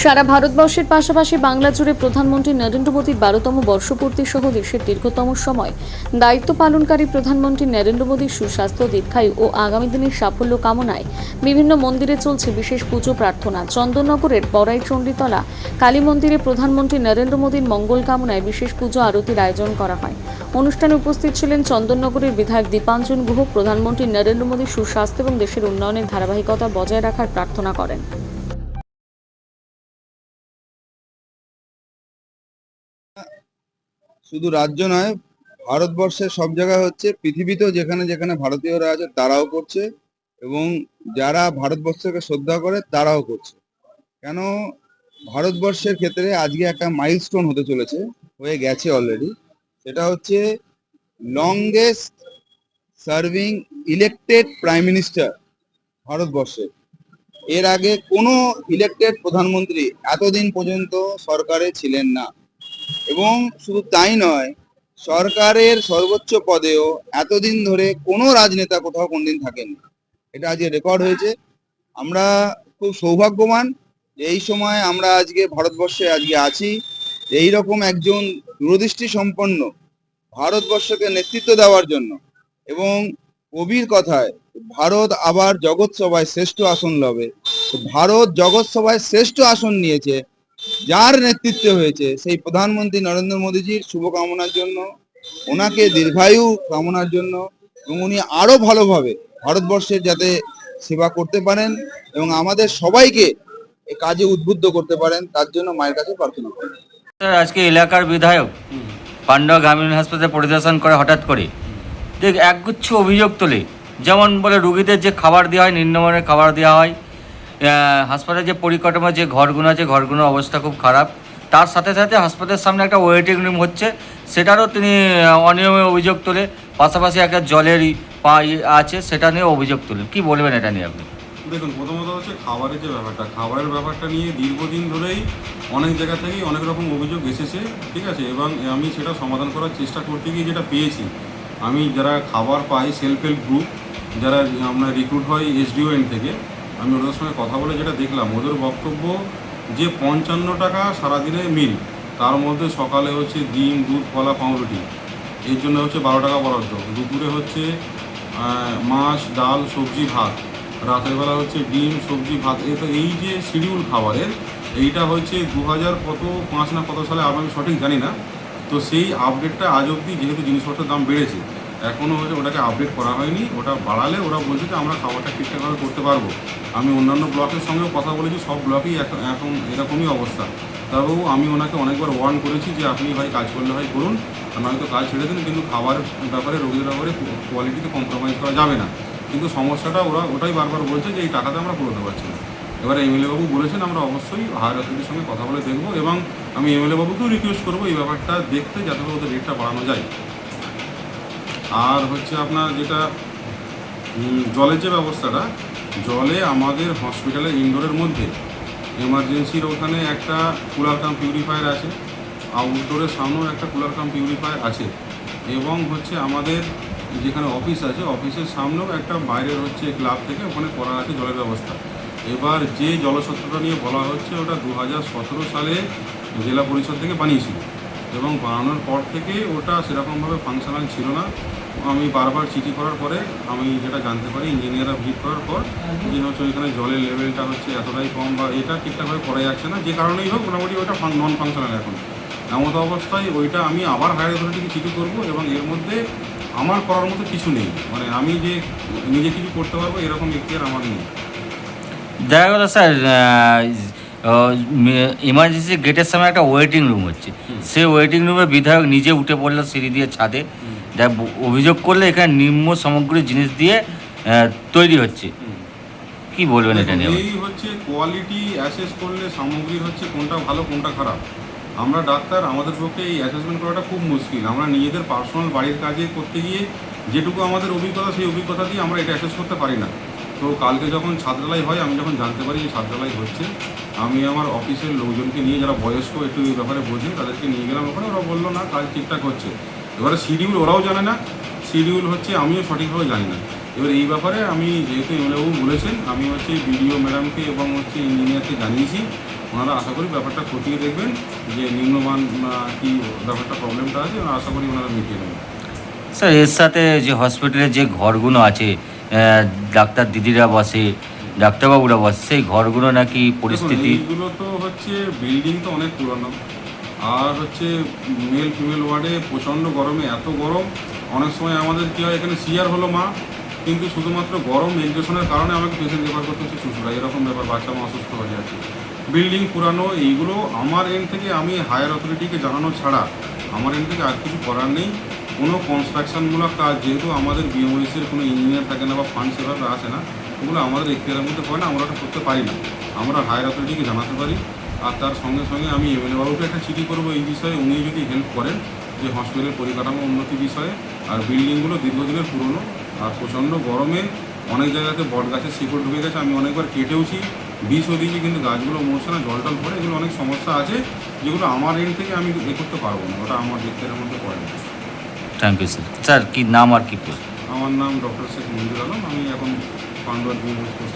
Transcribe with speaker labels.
Speaker 1: সারা ভারতবর্ষের পাশাপাশি বাংলা জুড়ে প্রধানমন্ত্রী নরেন্দ্র মোদীর 12তম বর্ষপূর্তি সহ দেশের দীর্ঘতম সময় দায়িত্ব পালনকারী প্রধানমন্ত্রী নরেন্দ্র মোদীর সুস্বাস্থ্য, দীর্ঘায়ু ও আগামী দিনের সাফল্য কামনায় বিভিন্ন মন্দিরে চলছে বিশেষ পুজো প্রার্থনা। চন্দননগরের বড়াই চণ্ডীতলা কালী মন্দিরে প্রধানমন্ত্রী নরেন্দ্র মোদীর মঙ্গল কামনায় বিশেষ পুজো আরতির আয়োজন করা হয়। অনুষ্ঠানে উপস্থিত ছিলেন চন্দননগরের বিধায়ক দীপাঞ্জন গুহ। প্রধানমন্ত্রী নরেন্দ্র মোদীর সুস্বাস্থ্য এবং দেশের উন্নয়নের ধারাবাহিকতা বজায় রাখার প্রার্থনা করেন।
Speaker 2: শুধু রাজ্য নয়, ভারতবর্ষের সব জায়গায় হচ্ছে, পৃথিবীতেও যেখানে যেখানে ভারতীয়রা আছে তারাও করছে এবং যারা ভারতবর্ষকে শ্রদ্ধা করে তারাও করছে। কেন, ভারতবর্ষের ক্ষেত্রে আজকে একটা মাইলস্টোন হতে চলেছে, হয়ে গেছে অলরেডি। সেটা হচ্ছে longest serving elected prime minister ভারতবর্ষে। এর আগে কোনো ইলেক্টেড প্রধানমন্ত্রী এতদিন পর্যন্ত সরকারে ছিলেন না। এবং শুধু তাই নয়, সরকারের সর্বোচ্চ পদেও এতদিন ধরে কোনো রাজনেতা কোথাও কোনদিন থাকেনি। এটা আজকে রেকর্ড হয়েছে। আমরা খুব সৌভাগ্যবান যে এই সময় আমরা আজকে ভারতবর্ষে আজকে আছি। এই রকম একজন দূরদৃষ্টি সম্পন্ন ভারতবর্ষকে নেতৃত্ব দেওয়ার জন্য, এবং কবির কথায় ভারত আবার জগৎ সভায় শ্রেষ্ঠ আসন লবে। ভারত জগৎ সভায় শ্রেষ্ঠ আসন নিয়েছে যার নেতৃত্বে হয়েছে, সেই প্রধানমন্ত্রী নরেন্দ্র মোদীজির শুভকামনার জন্য, ওনাকে দীর্ঘায়ু কামনার জন্য, এবং উনি আরো ভালোভাবে ভারতবর্ষের যাতে সেবা করতে পারেন এবং আমাদের সবাইকে এই কাজে উদ্বুদ্ধ করতে পারেন, তার জন্য মায়ের কাছে প্রার্থনা করেন।
Speaker 3: আজকে এলাকার বিধায়ক পান্ডা গ্রামীণ হাসপাতালে পরিদর্শন করে হঠাৎ করে দেখ একগুচ্ছ অভিযোগ তোলে। যেমন বলে, রুগীদের যে খাবার দেওয়া হয় নিম্নমানের খাবার দেওয়া হয়, হাসপাতালের যে পরিকাঠামো, যে ঘরগুলো আছে ঘরগুলোর অবস্থা খুব খারাপ। তার সাথে সাথে হাসপাতালের সামনে একটা ওয়েটিং রুম হচ্ছে, সেটারও তিনি অনিয়মে অভিযোগ তোলে। পাশাপাশি একটা জলের আছে, সেটা নিয়ে অভিযোগ তোলেন। কি বলবেন এটা নিয়ে আপনি?
Speaker 4: দেখুন, প্রথমত হচ্ছে খাবারের যে ব্যাপারটা, খাবারের ব্যাপারটা নিয়ে দীর্ঘদিন ধরেই অনেক জায়গা থেকেই অনেক রকম অভিযোগ এসেছে, ঠিক আছে। এবং আমি সেটা সমাধান করার চেষ্টা করতে গিয়ে যেটা পেয়েছি, আমি যারা খাবার পাই সেলফ হেল্প গ্রুপ, যারা আমরা রিক্রুট হয় SDON থেকে, আমি ওদের সঙ্গে কথা বলে যেটা দেখলাম, ওদের বক্তব্য যে 55 টাকা সারাদিনের মিল, তার মধ্যে সকালে হচ্ছে ডিম, দুধ, কলা, পাউরুটি, এর জন্য হচ্ছে 12 টাকা বরাদ্দ। দুপুরে হচ্ছে মাছ, ডাল, সবজি, ভাত। রাতের বেলা হচ্ছে ডিম, সবজি, ভাত। এই যে শিডিউল খাবারের, এইটা হচ্ছে 2005 না কত সালে, আমি সঠিক জানি না। তো সেই আপডেটটা আজ অবধি, যেহেতু জিনিসপত্রের দাম বেড়েছে, এখনও হচ্ছে ওটাকে আপডেট করা হয়নি। ওটা বাড়ালে ওরা বলছে যে আমরা খাবারটা ঠিকঠাকভাবে করতে পারবো। আমি অন্যান্য ব্লকের সঙ্গেও কথা বলেছি, সব ব্লকেই এখন এরকমই অবস্থা। তবেও আমি ওনাকে অনেকবার ওয়ার্ন করেছি যে আপনি ভাই কাজ করলে হয় করুন, নয়তো কাজ ছেড়ে দিন, কিন্তু খাবারের ব্যাপারে, রোগীর ব্যাপারে কোয়ালিটিতে কম্প্রোমাইজ করা যাবে না। কিন্তু সমস্যাটা ওরা ওটাই বারবার বলছে যে এই টাকাতে আমরা পুরোতে পারছি না। এবারে MLA বাবু বলেছেন আমরা অবশ্যই হায়ার অথরিটির সঙ্গে কথা বলে দেখবো, এবং আমি MLA বাবুকেও রিকোয়েস্ট করবো এই ব্যাপারটা দেখতে, যাতে করে ওদের রেটটা বাড়ানো যায়। আর হচ্ছে আপনার যেটা জলের যে ব্যবস্থাটা, জলে আমাদের হসপিটালের ইনডোরের মধ্যে এমার্জেন্সির ওখানে একটা কুলার কাম পিউরিফায়ার আছে, আউটডোরের সামনেও একটা কুলার কাম পিউরিফায়ার আছে, এবং হচ্ছে আমাদের যেখানে অফিস আছে অফিসের সামনেও একটা বাইরের হচ্ছে ক্লাব থেকে ওখানে করা আছে জলের ব্যবস্থা। এবার যে জলসত্রটা নিয়ে বলা হচ্ছে, ওটা 2017 সালে জেলা পরিষদ থেকে বানিয়েছিল, এবং বানানোর পর থেকে ওটা সেরকমভাবে ফাংশনাল ছিল না। আমি বারবার চিঠি করার পরে আমি যেটা জানতে পারি, ইঞ্জিনিয়াররা ভিজিট করার পর, যে হচ্ছে ওইখানে জলের লেভেলটা হচ্ছে এতটাই কম, বা এটা ঠিকঠাকভাবে করা যাচ্ছে না, যে কারণেই হোক মোটামুটি ওটা নন ফাংশনাল এখন। এমন অবস্থায় ওইটা আমি আবার হায়ার অথরিটিকে চিঠি করবো, এবং এর মধ্যে আমার করার মতো কিছু নেই, মানে আমি যে নিজে কিছু করতে পারবো এরকম এখতিয়ার আমার নেই।
Speaker 3: দেখা গেল স্যার, ইমার্জেন্সি গেটের সামনে একটা ওয়েটিং রুম হচ্ছে, সেই ওয়েটিং রুমে বিধায়ক নিজে উঠে পড়লো সিঁড়ি দিয়ে ছাদে। যা অভিযোগ করলে এখানে নিম্ন সামগ্রী জিনিস দিয়ে তৈরি হচ্ছে। কি বলবেন এটা নিয়ে?
Speaker 4: এই হচ্ছে কোয়ালিটি অ্যাসেস করলে সামগ্রী হচ্ছে কোনটা ভালো কোনটা খারাপ। আমরা ডাক্তার, আমাদের পক্ষে এই অ্যাসেসমেন্ট করাটা খুব মুশকিল। আমরা নিজেদের পার্সোনাল বাড়ির কাজে করতে গিয়ে যেটুকু আমাদের অভিজ্ঞতা, সেই অভিজ্ঞতা দিয়ে আমরা এটা অ্যাসেস করতে পারি না। তো কালকে যখন ছাত্রালয় হয়, আমি যখন জানতে পারি যে ছাত্রালয় হচ্ছে, আমি আমার অফিসের লোকজনকে নিয়ে, যারা বয়স্ক একটু এই ব্যাপারে বোঝেন, তাদেরকে নিয়ে গেলাম ওখানে। ওরা বললো না, কাজ ঠিকঠাক হচ্ছে। এবারে শিডিউল ওরাও জানে না, শিডিউল হচ্ছে আমিও সঠিকভাবে জানি না। এবার এই ব্যাপারে আমি, যেহেতু MLA বাবু বলেছেন, আমি হচ্ছে BDO ম্যাডামকে এবং হচ্ছে ইঞ্জিনিয়ারকে জানিয়েছি, ওনারা আশা করি ব্যাপারটা খতিয়ে দেখবেন যে নিম্নমান কি ব্যাপারটা প্রবলেমটা আছে, আশা করি ওনারা মিটিয়ে নেবেন।
Speaker 3: স্যার এর সাথে যে হসপিটালে যে ঘরগুলো আছে, ডাক্তার দিদিরা বসে, ডাক্তারবাবুরা বসে, সেই ঘরগুলো নাকি পরিস্থিতি
Speaker 4: দেখুন, এইগুলো তো হচ্ছে বিল্ডিং তো অনেক পুরানো, আর হচ্ছে মেল ফিমেল ওয়ার্ডে প্রচণ্ড গরমে, এত গরম অনেক সময় আমাদের কী হয়, এখানে সিআর হলো মা, কিন্তু শুধুমাত্র গরম ভেন্টিলেশনের কারণে আমাকে পেশেন্ট রেফার করতে হচ্ছে চুচুড়া, এরকম ব্যাপার, বাচ্চা মা অসুস্থ হয়ে যাচ্ছে। বিল্ডিং পুরানো, এইগুলো আমার এন্ড থেকে আমি হায়ার অথরিটিকে জানানো ছাড়া আমার এন্ড থেকে আর কিছু করার নেই। কোনো কনস্ট্রাকশনমূলক কাজ, যেহেতু আমাদের বিএমওএসের কোনো ইঞ্জিনিয়ার থাকে না বা ফান্ড সেভাবে আসে না, ওগুলো আমাদের এখতিয়ারের মধ্যে পড়ে না, আমরা ওটা করতে পারি না। আমরা হায়ার অথরিটিকে জানাতে পারি, আর তার সঙ্গে সঙ্গে আমি এমএলএ বাবুকে একটা চিঠি করবো এই বিষয়ে, উনি যদি হেল্প করেন যে হসপিটালের পরিকাঠামো উন্নতি বিষয়ে। আর বিল্ডিংগুলো দীর্ঘদিনের পুরনো, আর প্রচণ্ড গরমে অনেক জায়গাতে বট গাছের শিকড় ঢুকে গেছে, আমি অনেকবার কেটেওছি, বিষও দিয়েছি, কিন্তু গাছগুলো মরছে না, জল টল পড়ে, এগুলো অনেক সমস্যা আছে যেগুলো আমার এন্ড থেকে আমি এ করতে পারবো না, ওটা আমার এখতিয়ারের মধ্যে পড়ে না।
Speaker 3: Thank you sir. স্যার কি নাম আর কি পোস্ট?
Speaker 4: আমার নাম ডক্টর শেখ মঞ্জুর আলম, আমি এখন পান্ডুয়ার বিএমওএস পোস্ট